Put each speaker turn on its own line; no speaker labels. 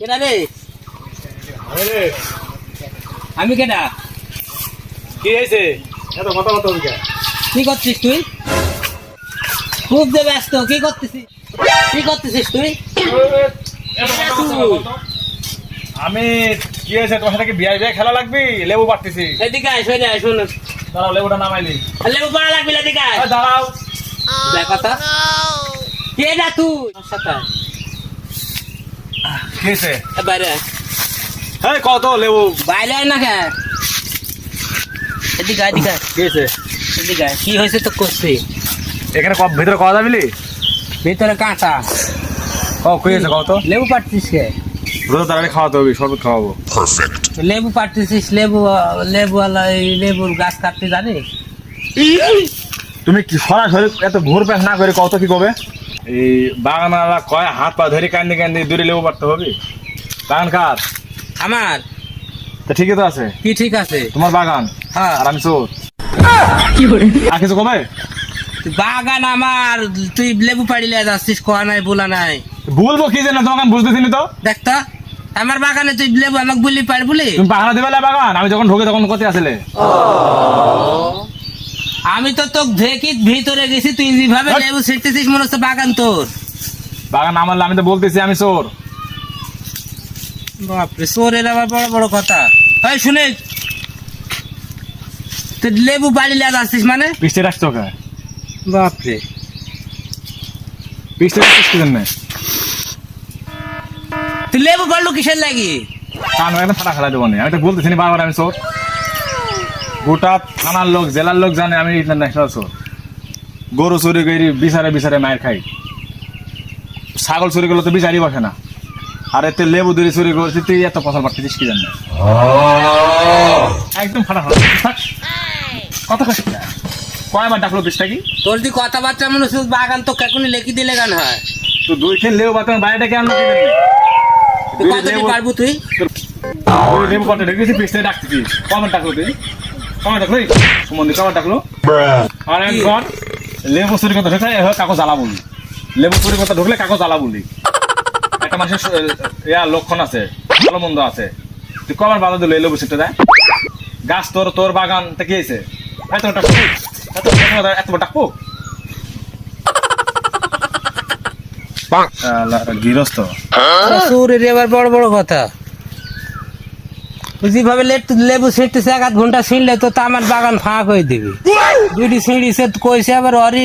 কেডা রে? আমি কেডা?
কি হয়েছে? এত কথা বলতে হবে কেন?
কি করছিস তুই? খুব যে ব্যস্ত, কি করতেছিস? কি করতেছিস তুই?
আমি কি হয়েছে তোমার সাথে কি বিয়ে বিয়ে খেলা লাগবি? লেবু পাড়তেছি।
এদিকে আয়, সরে আয়, শোন।
দাঁড়াও, লেবুটা নামাইলি।
লেবু পাড়া লাগবে, এদিকে আয়।
দাঁড়াও।
দেখ কথা। কেডা তুই? সাথে
কি হয়েছে?
বাইরে আয়।
হ্যাঁ কত লেবু?
বাইরে আয় না কে? এদিকে আয়, এদিকে আয়।
কি হয়েছে?
এদিকে আয়। কি হয়েছে তো করছি?
এখানে ভিতরে খাওয়া যাবি?
ভিতরে কাঁচা।
কি হয়েছে কত?
লেবু পাড়তিস কে?
রোজ তাড়াতাড়ি খাওয়াতে হবে, শরবত খাওয়াবো।
লেবু পাড়তেছিস? লেবু লেবুর গাছ কাটতে জানিস?
তুমি কি সরাসরি এত ঘুর প্যাস না করে কত কি করবে? এই বাগানওয়ালা কয় হাত পা ধরে কান্দি কান্দি দূরে লেবু পাড়তে হবে। বাগান কার?
আমার।
তা ঠিকই তো আছে।
কি ঠিক আছে?
তোমার বাগান
হ্যাঁ।
আর আমি চোর। আর কিছু কবে?
বাগান আমার, তুই লেবু পাড়িলে যাচ্ছিস, কোয়া নাই বলা নাই।
বলবো কি জানো তোমাকে, আমি বুঝতেছি তো।
দেখ তো, আমার বাগানে তুই লেবু আমাকে বললি পার বলি?
তুমি বাগানে দেবে বাগান, আমি যখন ঢোকে তখন কোথায় আসলে?
আমি তো তোকে দেখি ভিতরে গেছি, তুই যেভাবে লেবু ছিটতেছিস মনে হচ্ছে বাগান তোর।
বাগান আমার, আমি তো বলতেছি আমি চোর।
বাপরে, চোরের আবার বড় বড় কথা। এই শুনে, তুই লেবু পাড়িলে যাচ্ছিস মানে?
পিষ্টে রাখছো ওকে?
বাপরে,
পিষ্টে রাখছিস কি জন্য?
তুই লেবু পাড়লো কিসের লাগি?
কান একদম ফাটা খেলা দেবো না, আমি তো বলতেছি না বাবার আমি চোর। গোটা থানার লোক জেলার লোক জানে আমি ন্যাশনাল চোর। গরু চুরি করি বিচারে বিচারে মায়ের খাই, ছাগল চুরি করলে তো বিচারই বসে না। আর এতে লেবু দূরে চুরি করছি, তুই এত ফসল পাচ্ছিস কি জানি? একদম ফাটা ফাটা কত কষ্ট। কয়বার ডাকলো বিষটা কি?
তোর যে কথাবার্তা মনে হচ্ছে বাগান তো এখনই লেখি দিলে গান হয়।
তো দুই খেল লেবু বাতাম বাইরে কেন
তুই কতটি পারবো তুই?
লেবু কত ঢেকেছি পিছনে ডাকতেছি। কমেন্ট ডাকলো তুই? কমেন্ট ডাকলো সুমন্দি, কমেন্ট ডাকলো। আর একবার লেবু চুরি কথা ঢুকলে কাকো জ্বালা বলি। লেবু চুরি কথা ঢুকলে কাকো জ্বালা বলি। একটা মানুষের লক্ষণ আছে, ভালো মন্দ আছে। তুই কবার বাধা দিল লেবু ছিটতে দেয়? গাছ তোর, তোর বাগান তা কি হয়েছে? এত ডাকবো গৃহস্থ
চোরের এবার বড় বড় কথা। তুই যেভাবে লেবু ছিটতেছে, 1/2 ঘন্টা ছিঁড়লে তো আমার বাগান ফাঁক হয়ে দিবি। দুইটি ছিঁড়িছে কইছে আবার অরি